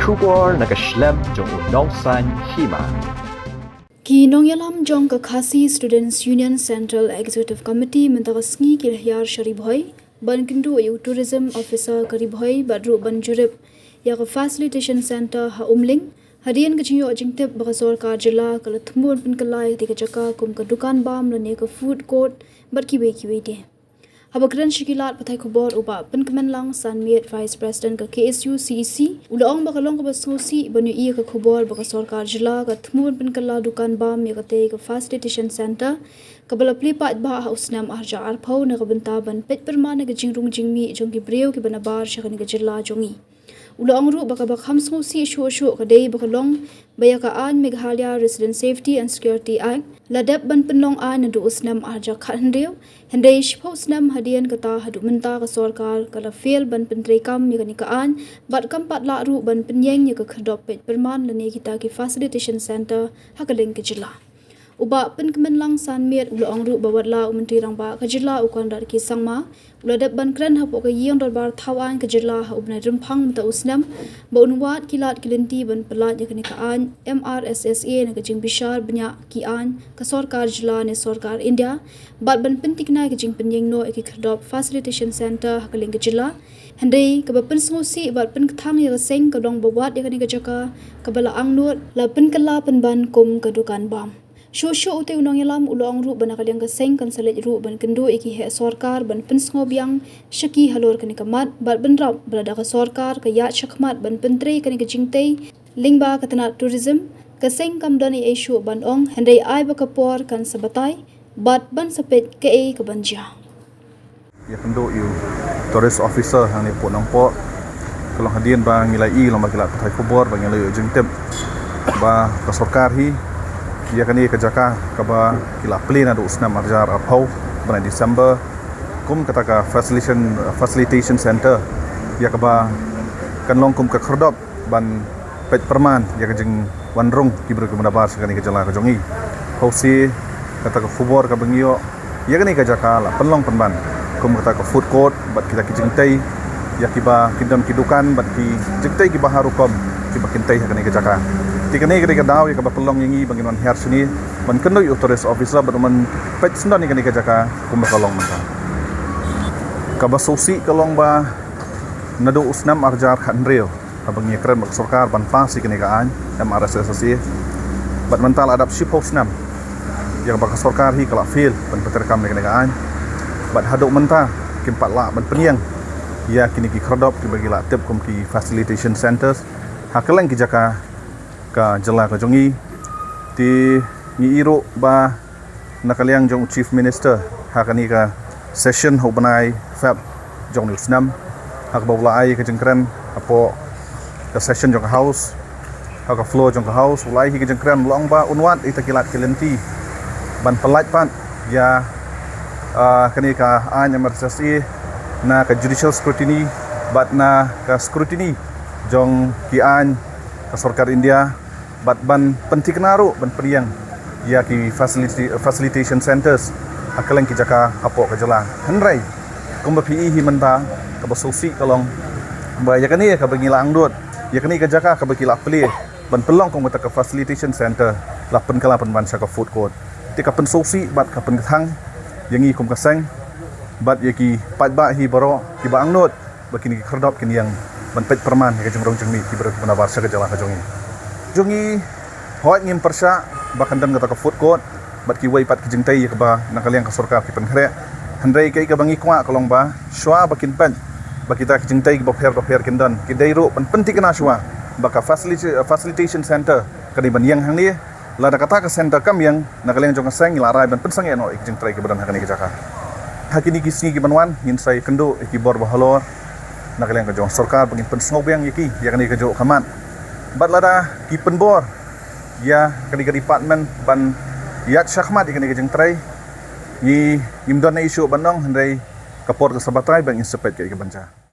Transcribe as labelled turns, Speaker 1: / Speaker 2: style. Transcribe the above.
Speaker 1: Shubor nakaslem jong unongsan Hima.
Speaker 2: Ki nongyalam jong ka Khasi Students Union Central Executive Committee mentakasngi kilhyar sharibhoy ban kindu yu tourism officer karibhoy badru ban jurib ya ka facilitation center ha umling hadian kechinyo jingtip bakasor ka jila kala thumbun pin kalai tika jaka kum ka dukan bam lane ka food court barkiwe kiwe de Habagran shikilat patay kubor uba penkemen lang sanmiet Vice President ka KSU CEC ulaong bakalong ka basngusi banyu iya ka kubor baka sorkar jila ka thmun penkala dukan bam ya kate ka facilitation center kabala plipat ba usnam arja arpau na kabentaban pet permana ka jingrung jingmi jong ki breu ki banabar shakani ka jila jongi Ulaong ru baka bakham sngusi shu kadai bakalong baya ka an Meghalaya Resident Safety and Security Act ladap ban penlong an nadu usnam arja khandeu hendai shpau usnam hadian kata hadu menta ka sarkar kala fail ban pentrei kam ya ka an bat kam pat la ru ban Pynïeng ya ka Khyrdop pet perman lane kita ki facilitation center hakaleng ke jila Uba penkemen lang sanmiet ulaong ru bawatla menteri rang ba kajila ukon dar ki sangma uladap ban kran hapo ka yeng darbar thawan kajila ha ubnai rempang mata usnam ba unwat kilat kilenti ban pelat yakni ka an MRSSA na kajing bishar banya ki an ka sarkar jila ne sarkar India bat ban pentikna kajing Pynïeng no ki Khyrdop facilitation center hakaling kajila Handai kabapan sengusi bat pen kethang ya seng kadong bawat yakni ka jaka kabala angnut la pen kala penban kum kadukan bam Shosho ute unong yalam ulong ru ban kaliang kaseng kan salet ru ban kendo iki he sarkar ban pensngo biang shaki halor kani kamat bat ban rap berada ka sarkar ka ya shakmat ban pentre kani ka jingtei lingba katana tourism kaseng kam dani issue ban ong handai ai ba kapor kan sabatai bat ban sapet ke e ka banja
Speaker 3: ya kendo yu tourist officer hang ni po nang po kalau hadian ba ngilai i lomba kilat patai kubor ba ngilai jingtep ba ka sarkar hi ia kani kejaka kaba kila plane adu usna marjar apau bulan Desember kum kataka facilitation center ia kaba kanlong kum ka Khyrdop ban pet perman ia kajing wanrung kibru kemenabar sekani kejala kajongi hausi kataka kubor ka bengio ia kani kejaka la penlong penban kum kataka food court bat kita kijing tei ia kiba kidam kidukan bat ki jingtei kiba harukom kiba kintai kani kejaka Tikani ketika daw ya pelong yangi banginan her sini man kendo yu tourist officer but man pet sendan ni kenika jaka kumbakalong menta kaba sosi kalong ba nado usnam arjar khandreo abang ye kren sarkar ban pasi kenikaan MRSSA but mental adap ship usnam yang baka sarkar hi kala fail ban peterkam kenikaan but haduk menta kimpat la ban Pynïeng ya kini ki Khyrdop ki bagi la tip kum ki facilitation centers hakalang ki jaka ka jela ka jongi ti ni iro ba nakaliang jong chief minister hakani ka session ho banai fab jong usnam hak bawla ai ka jengkran apo ka session jong house hak floor jong house ulai hi ka jengkran long ba unwat ita kilat kilenti ban pelat pan ya kani ka an emergency na ka judicial scrutiny bat na ka scrutiny jong ki an ka sarkar India bat ban pentiknaru ban Pynïeng ya ki facilitation centers akalang ki jaka apo ka jala henrai kumba pi hi menta ka basosi kalong ba ya kani ka bangila angdot ya kani ka jaka ka bakila pli ban pelong kong mata ka facilitation center la pen kala pen ban ka food court ti ka pen sosi bat ka pen thang yangi kum ka seng bat ya ki pat ba hi baro ki ba angnot bakini ki Khyrdop kini yang ban pet perman ka jengrong jengmi ki ber penabar sa ka jala ka jongi jongi hoat ngim persya bakan dan kata ka food court bat ki wai pat ki jingtai ka ba nakaliang ka sarkar ki penkhre handai kai ka bangi kwa kolong ba Shwa bakin pen bakita ki jingtai ki bopher kindan ki dairo pan pentik na Shwa baka facilitation center kadi ban yang hang ni la da kata ka center kam yang nakaliang jong seng larai ban pensang eno ik jingtai ki badan hakani ki jaka hakini ki singi ki banwan ngin sai kendo ki bor bahalor nakaliang ka jong sarkar bangin pensngog yang yaki yakani ka jo kamat bat lada ki penbor ya kani ka department ban yat syakmat ikani ka jengtrai ni imdon na isu banong handai kapor ka sabatrai bang insepet ka banja